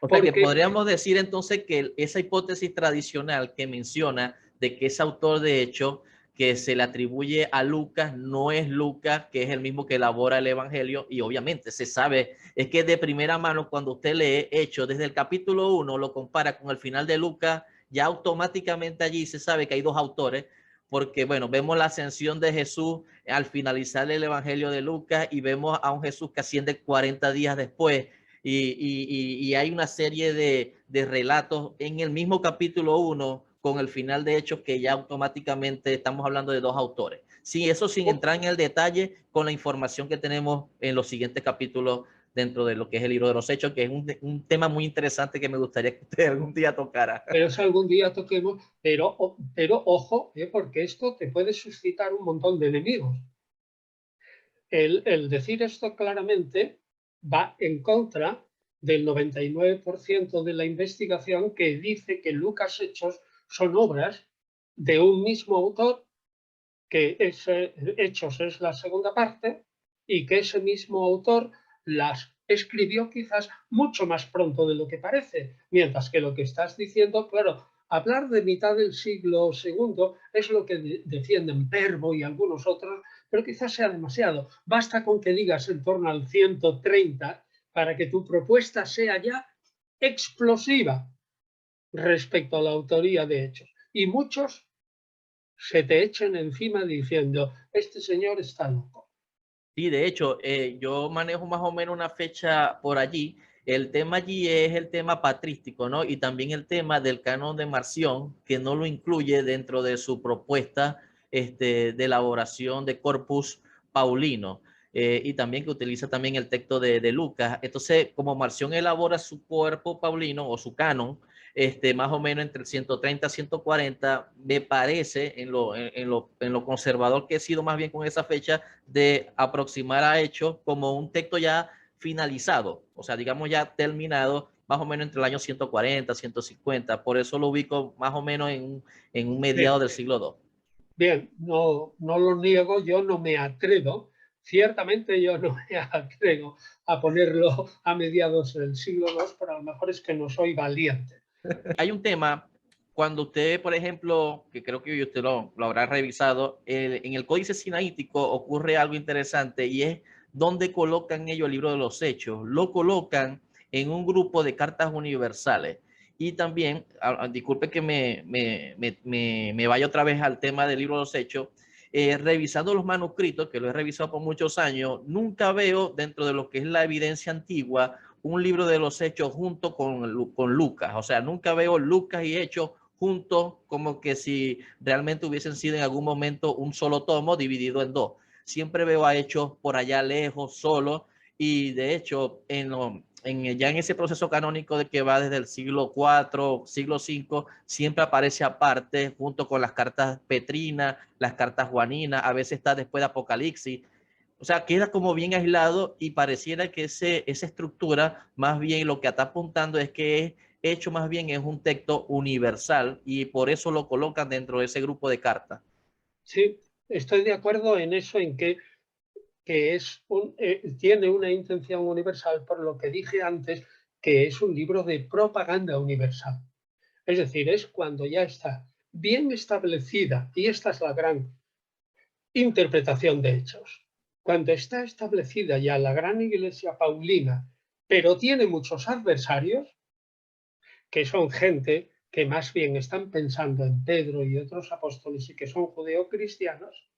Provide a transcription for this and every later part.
O sea que podríamos decir entonces que esa hipótesis tradicional que menciona de que ese autor de hecho que se le atribuye a Lucas no es Lucas, que es el mismo que elabora el Evangelio, y obviamente se sabe, es que de primera mano cuando usted lee Hechos desde el capítulo 1, lo compara con el final de Lucas, ya automáticamente allí se sabe que hay dos autores, porque bueno, vemos la ascensión de Jesús al finalizar el Evangelio de Lucas y vemos a un Jesús que asciende 40 días después, y hay una serie de relatos en el mismo capítulo 1 con el final de Hechos que ya automáticamente estamos hablando de dos autores. Sí, eso sin entrar en el detalle con la información que tenemos en los siguientes capítulos dentro de lo que es el libro de los Hechos, que es un tema muy interesante que me gustaría que usted algún día tocara. Pero eso algún día toquemos, pero ojo, porque esto te puede suscitar un montón de enemigos. El decir esto claramente va en contra del 99% de la investigación que dice que Lucas Hechos son obras de un mismo autor, que Hechos es la segunda parte y que ese mismo autor las escribió quizás mucho más pronto de lo que parece, mientras que lo que estás diciendo, claro, hablar de mitad del siglo segundo es lo que defienden Verbo y algunos otros, pero quizás sea demasiado. Basta con que digas en torno al 130 para que tu propuesta sea ya explosiva respecto a la autoría de Hechos. Y muchos se te echen encima diciendo, este señor está loco. Sí, de hecho, yo manejo más o menos una fecha por allí. El tema allí es el tema patrístico, ¿no? Y también el tema del canon de Marción, que no lo incluye dentro de su propuesta de elaboración de Corpus Paulino. Y también que utiliza también el texto de Lucas. Entonces, como Marción elabora su cuerpo paulino o su canon, más o menos entre 130 y 140, me parece, en lo conservador que he sido más bien con esa fecha, de aproximar a Hechos como un texto ya finalizado, o sea, digamos ya terminado, más o menos entre el año 140, 150, por eso lo ubico más o menos en un mediado del siglo II. Bien, no, no lo niego, yo no me atrevo, ciertamente yo no me atrevo a ponerlo a mediados del siglo II, pero a lo mejor es que no soy valiente. Hay un tema, cuando usted, por ejemplo, que creo que usted lo habrá revisado, en el Códice Sinaítico ocurre algo interesante y es dónde colocan ellos el libro de los Hechos. Lo colocan en un grupo de cartas universales. Y también, disculpe que me vaya otra vez al tema del libro de los Hechos, revisando los manuscritos, que lo he revisado por muchos años, nunca veo dentro de lo que es la evidencia antigua un libro de los Hechos junto con Lucas. O sea, nunca veo Lucas y Hechos juntos como que si realmente hubiesen sido en algún momento un solo tomo dividido en dos. Siempre veo a Hechos por allá lejos, solo, y de hecho ya en ese proceso canónico de que va desde el siglo IV, siglo V, siempre aparece aparte junto con las cartas petrinas, las cartas juaninas, a veces está después de Apocalipsis. O sea, queda como bien aislado y pareciera que esa estructura, más bien lo que está apuntando es que es hecho más bien es un texto universal y por eso lo colocan dentro de ese grupo de cartas. Sí, estoy de acuerdo en eso, que tiene una intención universal, por lo que dije antes, que es un libro de propaganda universal. Es decir, es cuando ya está bien establecida, y esta es la gran interpretación de Hechos. Cuando está establecida ya la gran iglesia paulina, pero tiene muchos adversarios, que son gente que más bien están pensando en Pedro y otros apóstoles y que son judeocristianos,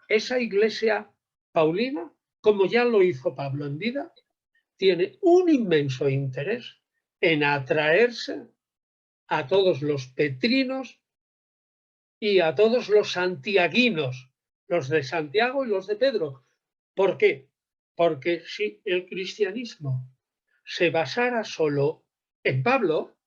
esa iglesia paulina, como ya lo hizo Pablo en vida, tiene un inmenso interés en atraerse a todos los petrinos y a todos los santiaguinos, los de Santiago y los de Pedro. ¿Por qué? Porque si el cristianismo se basara solo en Pablo,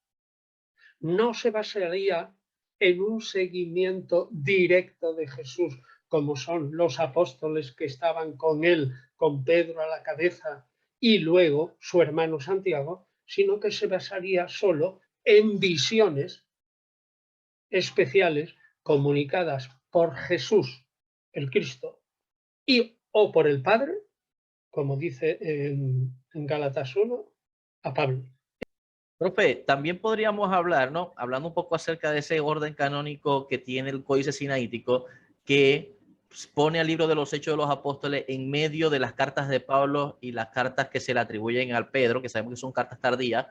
no se basaría en un seguimiento directo de Jesús, como son los apóstoles que estaban con él, con Pedro a la cabeza, y luego su hermano Santiago, sino que se basaría solo en visiones especiales comunicadas por Jesús, el Cristo, y o por el Padre, como dice en Gálatas 1, a Pablo. Profe, también podríamos hablar, ¿no? Hablando un poco acerca de ese orden canónico que tiene el Códice Sinaítico, que pone al libro de los Hechos de los Apóstoles en medio de las cartas de Pablo y las cartas que se le atribuyen al Pedro, que sabemos que son cartas tardías.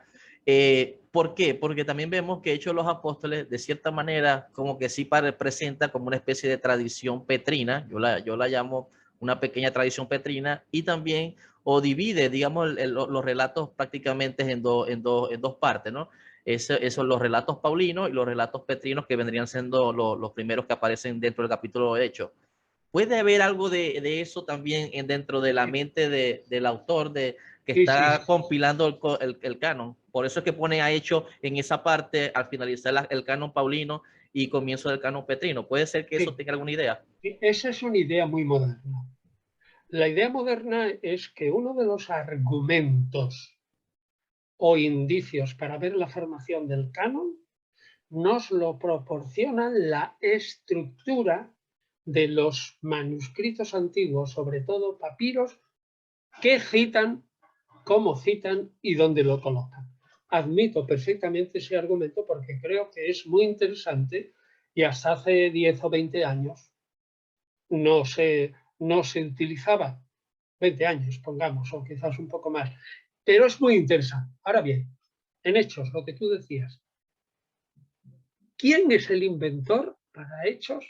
¿Por qué? Porque también vemos que Hechos de los Apóstoles, de cierta manera, como que sí presenta como una especie de tradición petrina, yo la llamo una pequeña tradición petrina, y también o divide, digamos, los relatos prácticamente en dos partes, ¿no? Esos los relatos paulinos y los relatos petrinos que vendrían siendo los primeros que aparecen dentro del capítulo de Hechos. ¿Puede haber algo de eso también dentro de la mente del autor que Sí, sí, está sí. compilando el canon? Por eso es que pone a Hechos en esa parte al finalizar el canon paulino y comienzo del canon petrino. ¿Puede ser que eso Sí, tenga alguna idea? sí, esa es una idea muy moderna. La idea moderna es que uno de los argumentos o indicios para ver la formación del canon nos lo proporciona la estructura de los manuscritos antiguos, sobre todo papiros, que citan, cómo citan y dónde lo colocan. Admito perfectamente ese argumento porque creo que es muy interesante y hasta hace 10 o 20 años no se utilizaba, 20 años, pongamos, o quizás un poco más, pero es muy interesante. Ahora bien, en Hechos, lo que tú decías, ¿quién es el inventor para Hechos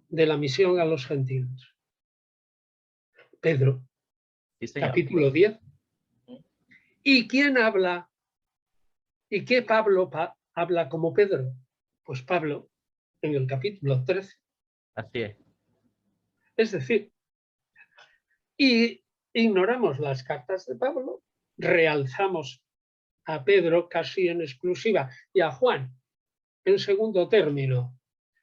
de la misión a los gentiles? Pedro, Sí, señor. capítulo 10. ¿Y quién habla? ¿Y qué Pablo habla como Pedro? Pues Pablo en el capítulo 13. Así es. Es decir, y ignoramos las cartas de Pablo, realzamos a Pedro casi en exclusiva y a Juan en segundo término,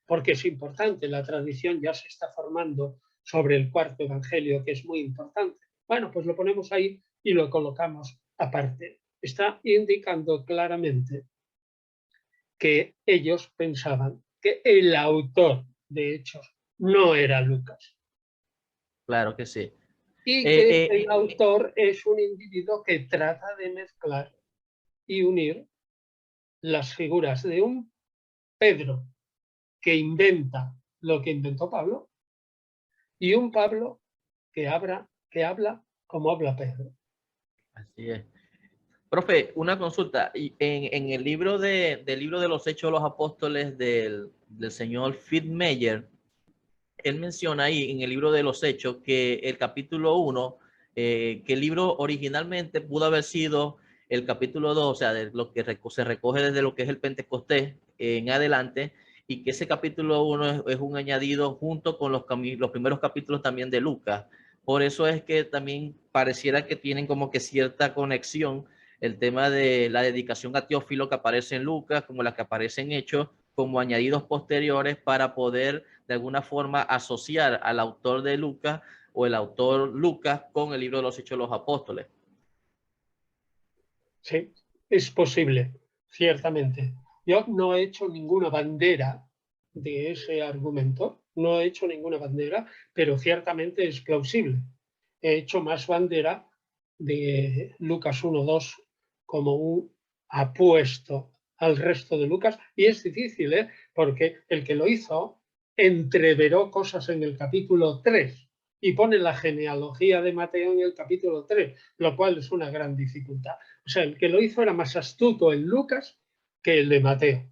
porque es importante, la tradición ya se está formando sobre el cuarto evangelio, que es muy importante. Bueno, pues lo ponemos ahí y lo colocamos aparte. Está indicando claramente que ellos pensaban que el autor de Hechos no era Lucas Claro que sí. y Eh, que el eh, autor es un individuo que trata de mezclar y unir las figuras de un Pedro que inventa lo que inventó Pablo y un Pablo que habla como habla Pedro. Así es. Profe, una consulta. En el del libro de los Hechos de los Apóstoles del señor Fitzmayer, él menciona ahí en el libro de los Hechos que el capítulo 1, que el libro originalmente pudo haber sido el capítulo 2, o sea, de lo que se recoge desde lo que es el Pentecostés en adelante, y que ese capítulo 1 es un añadido junto con los primeros capítulos también de Lucas. Por eso es que también pareciera que tienen como que cierta conexión el tema de la dedicación a Teófilo que aparece en Lucas, como la que aparece en Hechos, como añadidos posteriores para poder de alguna forma asociar al autor de Lucas o el autor Lucas con el libro de los Hechos de los Apóstoles. Sí, es posible, ciertamente. Yo no he hecho ninguna bandera de ese argumento, no he hecho ninguna bandera, pero ciertamente es plausible. He hecho más bandera de Lucas 1:2 como un apuesto al resto de Lucas, y es difícil, ¿eh? Porque el que lo hizo entreveró cosas en el capítulo 3 y pone la genealogía de Mateo en el capítulo 3, lo cual es una gran dificultad. O sea, el que lo hizo era más astuto en Lucas que el de Mateo.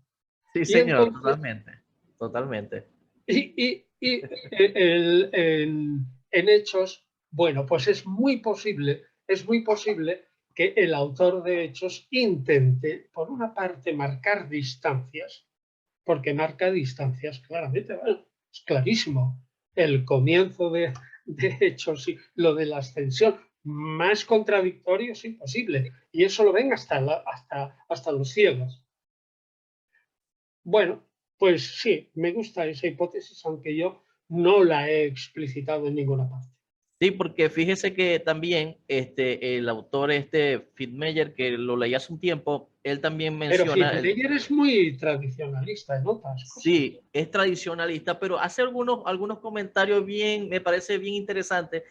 Sí, Y señor, entonces, totalmente, totalmente. en Hechos, bueno, pues es muy posible que el autor de Hechos intente, por una parte, marcar distancias, porque marca distancias claramente, bueno, es clarísimo. El comienzo de Hechos y lo de la ascensión, más contradictorio es imposible. Y eso lo ven hasta los ciegos. Bueno, pues sí, me gusta esa hipótesis, aunque yo no la he explicitado en ninguna parte. Sí, porque fíjese que también el autor Fitzmayer, que lo leí hace un tiempo, él también Pero menciona, Fitzmayer es muy tradicionalista en otras cosas. sí, es tradicionalista, pero hace algunos comentarios bien, me parece bien interesante.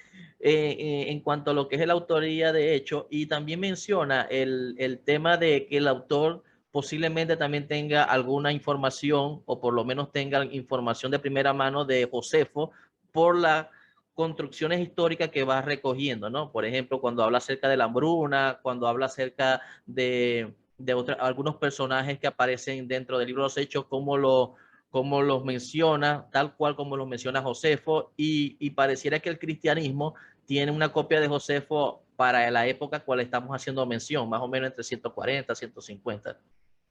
en cuanto a lo que es la autoría de hecho, y también menciona el tema de que el autor posiblemente también tenga alguna información, o por lo menos tenga información de primera mano de Josefo por las construcciones históricas que va recogiendo, ¿no? Por ejemplo, cuando habla acerca de la hambruna, cuando habla acerca de algunos personajes que aparecen dentro del libro de los Hechos, como los menciona, tal cual como los menciona Josefo, y pareciera que el cristianismo tiene una copia de Josefo para la época a cual estamos haciendo mención, más o menos entre 140 y 150.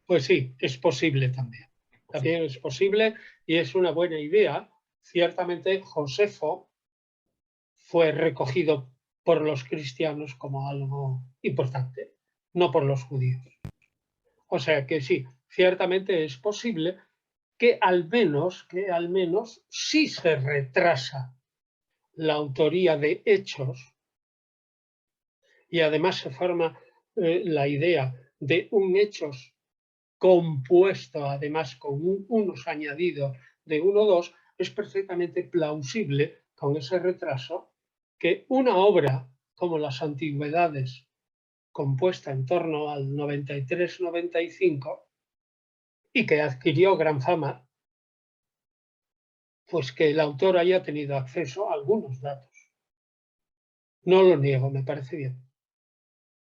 Pues sí, es posible también. También es posible y es una buena idea. Ciertamente Josefo fue recogido por los cristianos como algo importante, no por los judíos. O sea que sí, ciertamente es posible que al menos sí se retrasa la autoría de hechos y además se forma la idea de un hechos compuesto, además con unos añadidos de 1 o 2, es perfectamente plausible con ese retraso que una obra como las Antigüedades, compuesta en torno al 93-95 y que adquirió gran fama, pues que el autor haya tenido acceso a algunos datos. No lo niego, me parece bien.